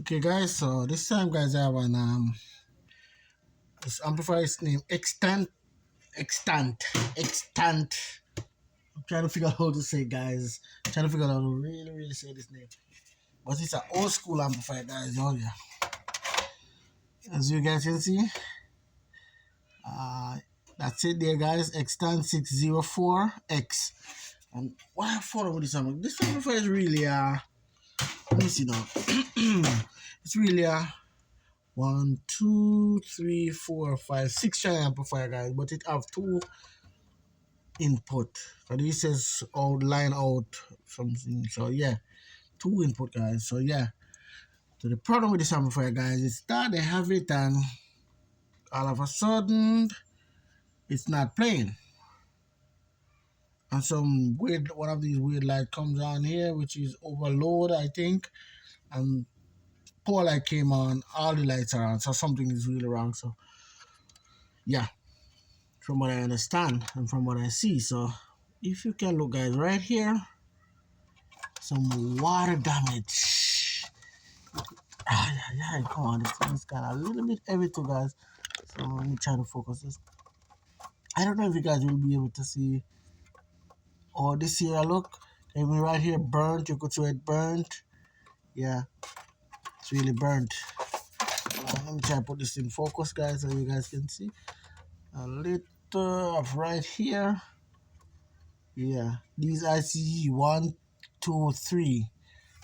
Okay, guys. So this time, guys, I have an this amplifier is named XTANT. I'm trying to figure out how to say it, guys. I'm trying to figure out how to really say this name. But it's an old school amplifier, guys. Oh yeah. As you guys can see, uh, that's it there, guys. XTANT 604X. And what I follow with this amplifier? This amplifier is really let me see now. It's really one, two, three, four, five, six channel amplifier, guys, but it have two input. So this says out line out something. So yeah, two input, guys. So yeah. So the problem with this amplifier, guys, is that they have it and all of a sudden it's not playing. And some weird one of these weird light comes on here, which is overload, I think. And power light came on, all the lights are on, so something is really wrong. So yeah, from what I understand and from what I see. So if you can look, guys, right here, some water damage. Yeah, come on, this thing is kind of a little bit heavy too, guys. So let me try to focus this. I don't know if you guys will be able to see. Oh, this here, look, even right here, burnt. You could see it burnt. Yeah, it's really burnt. Let me try to put this in focus, guys, so you guys can see a little of right here. Yeah, these IC 1, 2, 3.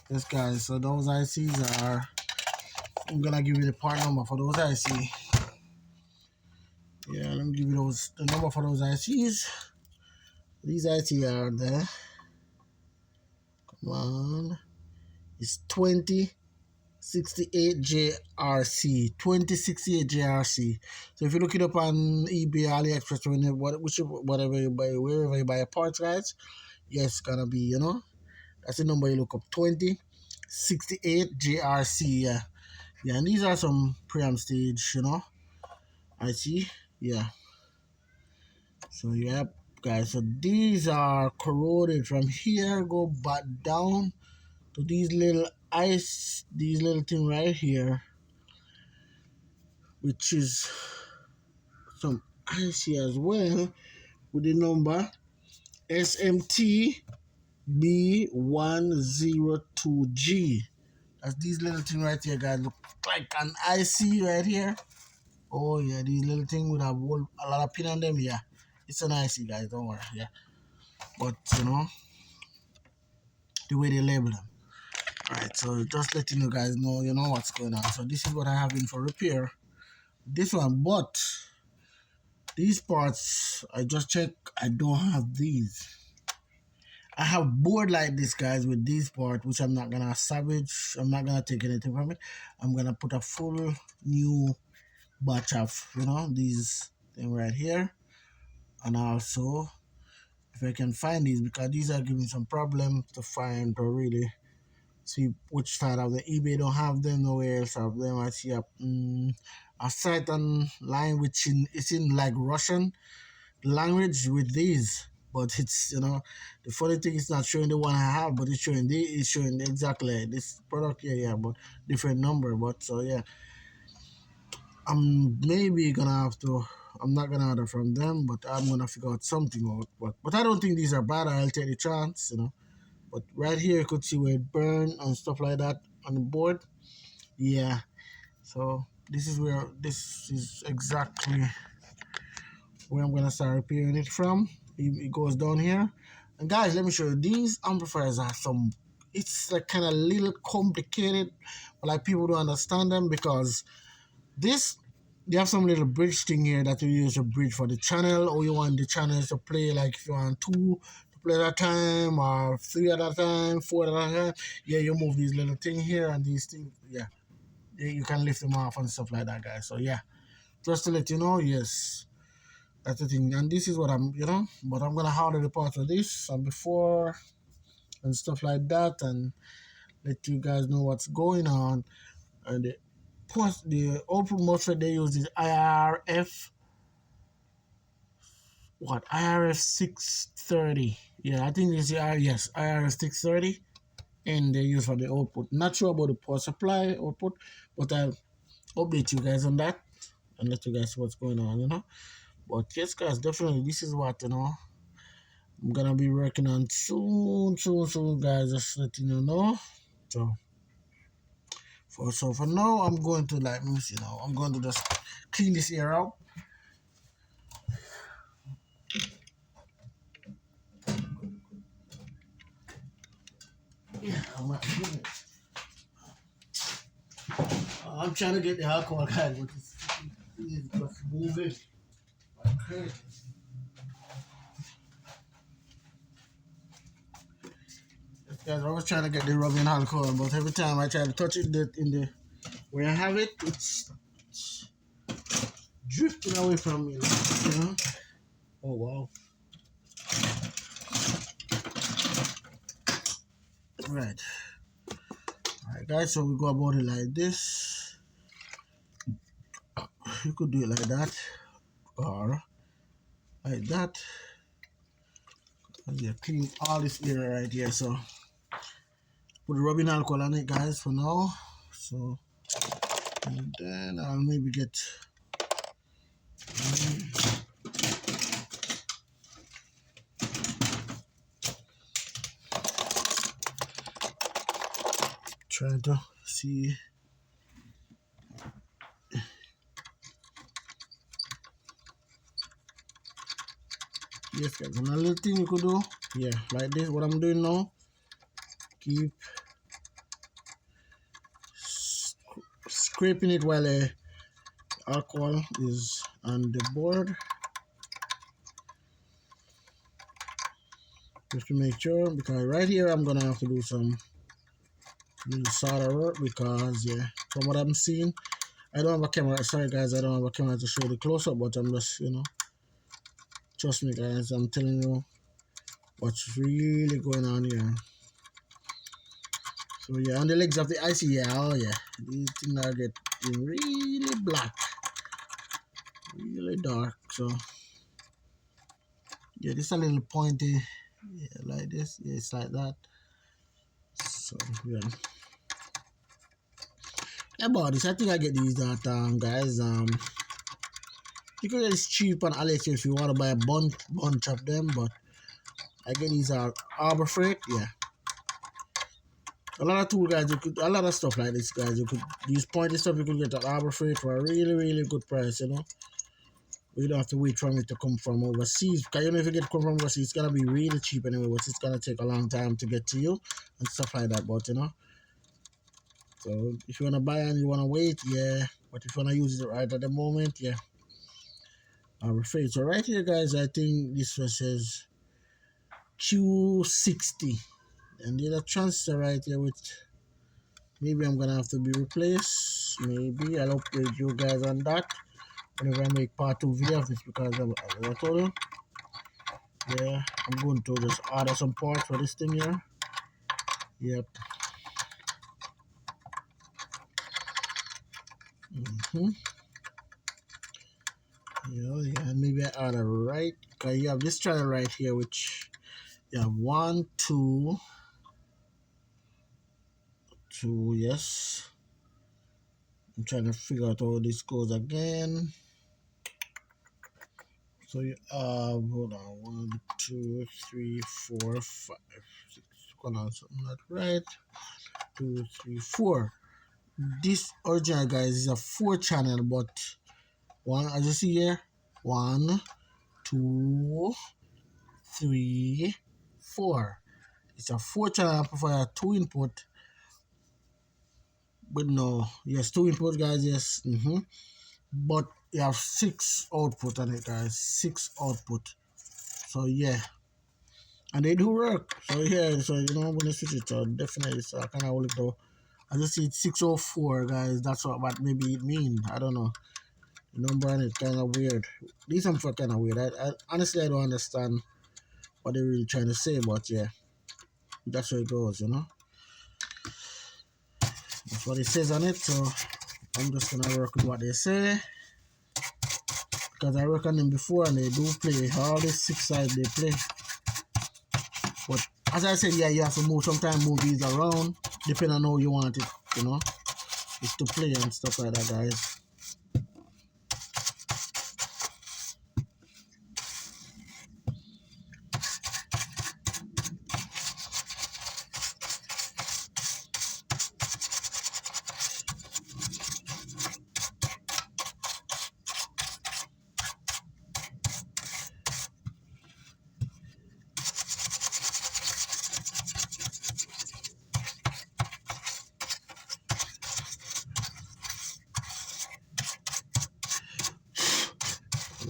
Yes, guys. So those ICs are. I'm gonna give you the part number for those IC. Yeah, let me give you the number for those ICs. These IC are there. Come on, it's 2068JRC. 2068JRC. So if you look it up on eBay, AliExpress, whatever you buy, wherever you buy a parts, guys, yes, it's gonna be, that's the number you look up. 2068JRC. Yeah. Yeah, and these are some preamp stage, I see. Yeah. So yeah, guys. So these are corroded from here. Go back down to these little these little thing right here, which is some icy as well, with the number SMT B102G. That's these little thing right here, guys. Look like an IC right here. Oh yeah, these little thing would have a lot of pin on them. Yeah, it's an IC, guys. Don't worry. Yeah, but the way they label them. All right, so just letting you guys know, what's going on. So this is what I have in for repair. This one, but these parts I just checked. I don't have these. I have board like this, guys, with these parts, which I'm not gonna salvage. I'm not gonna take anything from it. I'm gonna put a full new batch of these thing right here, and also if I can find these, because these are giving some problem to find to really see which side of the eBay don't have them, nowhere else have them. I see a site online which it's in like Russian language with these, but it's the funny thing is not showing the one I have, but it's showing exactly this product here, yeah, but different number. But so yeah, I'm maybe gonna have to. I'm not gonna order from them, but I'm gonna figure out something out. But I don't think these are bad. I'll take the chance, But right here, you could see where it burned and stuff like that on the board. Yeah. So this is exactly where I'm gonna start repairing it from. It goes down here. And guys, let me show you. These amplifiers are it's like kind of little complicated, but like people don't understand them because they have some little bridge thing here that you use to bridge for the channel, or you want the channels to play, like if you want 2 to play at a time, or 3 at a time, 4 at a time. Yeah, you move these little thing here and these things. Yeah, you can lift them off and stuff like that, guys. So yeah, just to let you know, yes, that's the thing. And this is what but I'm gonna order the parts of this and before and stuff like that, and let you guys know what's going on. And the output MOSFET they use is IRF 630. Yeah, I think this is IRF 630. and they use for the output. Not sure about the power supply output, but I'll update you guys on that and let you guys see what's going on, you know. But yes, guys, definitely this is what, you know, I'm gonna be working on soon, guys. Just letting you know. So for now, I'm going to let me see now. I'm going to just clean this air out. Yeah, I'm trying to get the alcohol, guys, but it's just moving like crazy. Guys, I was trying to get the rubbing alcohol, but every time I try to touch it in the where I have it, it's drifting away from me, you know. Oh wow. Right. Alright guys, so we go about it like this. You could do it like that or like that. And you clean all this area right here. So put the rubbing alcohol on it, guys, for now. So and then I'll maybe get trying to see. Yes, guys, another little thing you could do, yeah, like this. What I'm doing now, keep scraping it while the alcohol is on the board, just to make sure, because right here I'm gonna have to do some little solder work, because yeah, from what I'm seeing, I don't have a camera. Sorry guys, I don't have a camera to show the close-up, but I'm just, you know, trust me guys, I'm telling you what's really going on here. So yeah, on the legs of the IC, yeah, oh yeah, these things are getting really black, really dark. So yeah, this is a little pointy, yeah, like this, yeah, it's like that. So yeah, about this, I think I get these that guys, you can get this cheap on AliExpress if you want to buy a bunch of them, but I get these Harbor Freight, yeah. A lot of tool, guys, you could, a lot of stuff like this, guys, you could use pointy stuff, you could get at Harbor Freight for a really good price, you know. We don't have to wait for it to come from overseas, because you know, if you get come from overseas, it's gonna be really cheap anyway, but it's gonna take a long time to get to you and stuff like that. But you know, so if you wanna buy and you wanna wait, yeah. But if you wanna use it right at the moment, yeah. I'm afraid. So right here, guys, I think this one says Q60, and there's a transistor right here which maybe I'm gonna have to be replaced. Maybe I'll update you guys on that whenever I make part 2 video of this, because as I told you, yeah, I'm going to just order some parts for this thing here. Yep. Yeah, maybe I order right, because you have this channel right here, which you have 1, 2, yes. I'm trying to figure out how this goes again. So you have, hold on, 1, 2, 3, 4, 5, 6. Hold on, something not right. 2, 3, 4. This original, guys, is a 4 channel, but one, as you see here, 1, 2, 3, 4. It's a 4 channel amplifier, 2 input. But no, yes, 2 input, guys, yes. But you have 6 output on it, guys. 6 output. So yeah, and they do work. So yeah, so you know, when you switch it, so definitely, so I kind of hold it though. I just see it's 604, guys. That's what maybe it mean. I don't know. The number on it kind of weird. These are kind of weird. I honestly, I don't understand what they're really trying to say, but yeah, that's how it goes, you know. That's what it says on it. So I'm just gonna work with what they say, because I work on them before and they do play all the 6 sides they play. But as I said, yeah, you have to sometimes move these around depending on how you want it, you know, it's to play and stuff like that, guys.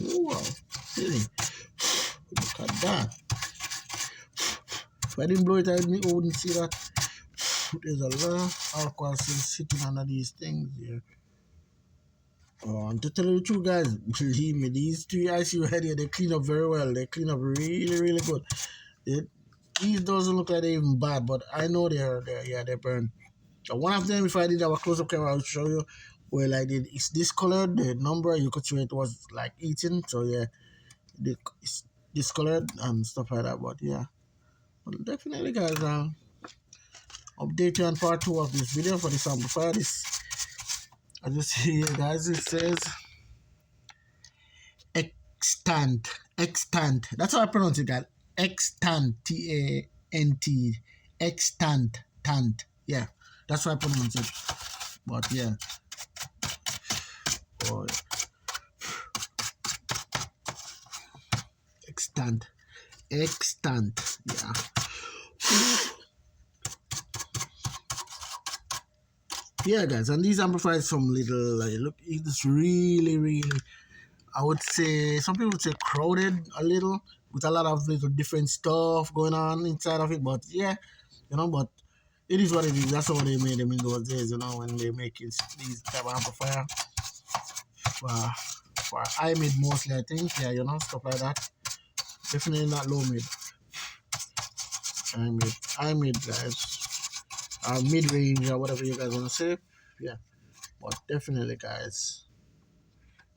Wow, really? Look at that. If I didn't blow it, I wouldn't see that. There's a lot of alcohol still sitting under these things here. And to tell you the truth, guys, believe me, these three ICU head here, they clean up very well. They clean up really, really good. These doesn't look like they're even bad, but I know they're burn. So one of them, if I did have a close-up camera, I would show you where like it's discolored. The number you could see it was like eating. So yeah, it's discolored and stuff like that. But yeah, but definitely, guys, update you on part 2 of this video for this amplifier. This, as you see here, guys, it says XTANT. That's how I pronounce it, guys. XTANT, TANT, XTANT. Yeah, that's how I pronounce it. But yeah, oh, XTANT. Yeah. Yeah, guys, and these amplifiers from little, like, look, it's really, really, I would say, some people would say crowded a little, with a lot of little different stuff going on inside of it, but yeah, you know, but it is what it is. That's how they made them in those days, you know, when they make these type of amplifier for high mid mostly, I think, yeah, you know, stuff like that. Definitely not low mid. High mid, guys. Mid range or whatever you guys want to say, yeah, but definitely, guys,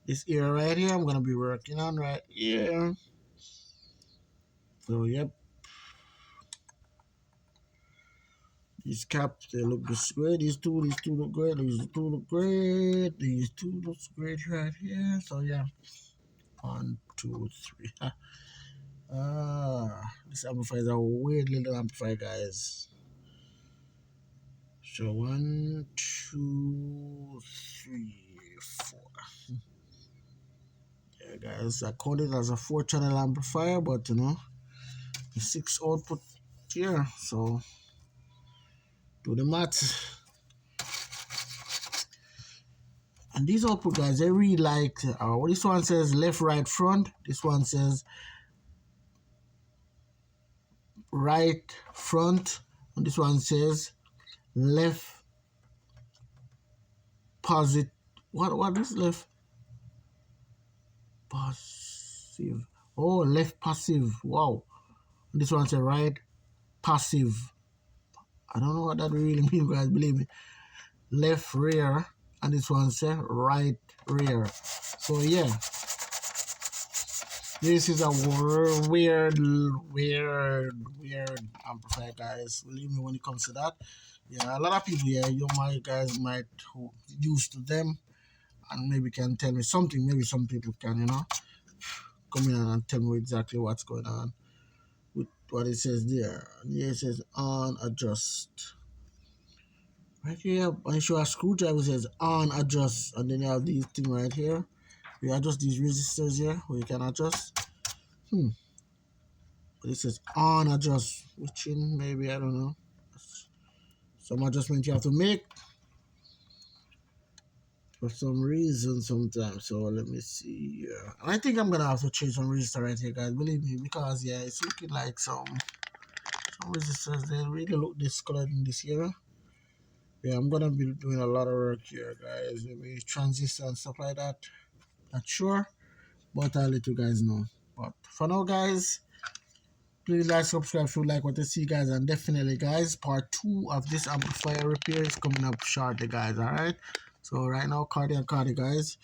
this ear right here I'm gonna be working on right here. So yep, these caps, they look great. These two look great. These two look great. These two look great right here. So yeah, 1, 2, 3. This amplifier is a weird little amplifier, guys. So 1, 2, 3, 4. Yeah, guys, I called it as a 4-channel amplifier, but you know, 6 output here, so do the math. And these output, guys, they read like this one says left, right, front. This one says right, front, and this one says left, positive. What is left? Passive. Oh, left passive. Wow. And this one says right, passive. I don't know what that really means, guys, believe me. Left rear, and this one says right rear. So yeah, this is a weird amplifier, guys. Believe me when it comes to that. Yeah, a lot of people, yeah, guys might used to them and maybe can tell me something. Maybe some people can, you know, come in and tell me exactly what's going on with what it says there. And here it says on adjust. Right here, I show a screwdriver says on adjust, and then you have these thing right here. You adjust these resistors here where you can adjust. But it says on adjust, which in maybe I don't know. Some adjustment you have to make for some reason sometimes. So let me see here. And I think I'm gonna have to change some resistor right here, guys. Believe me, because yeah, it's looking like some resistors, they really look discolored in this area. Yeah, I'm gonna be doing a lot of work here, guys. Maybe transistor and stuff like that. Not sure, but I'll let you guys know. But for now, guys, please like, subscribe if you like what you see, guys. And definitely, guys, part 2 of this amplifier repair is coming up shortly, guys. Alright, so right now, Cardi, guys,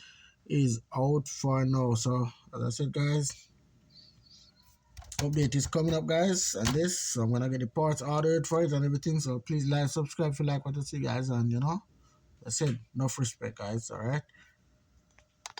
is out for now. So as I said, guys, update is coming up, guys, and this, so I'm gonna get the parts ordered for it and everything. So please like, subscribe if you like what you see, guys, and you know, that's it. Enough respect, guys. All right.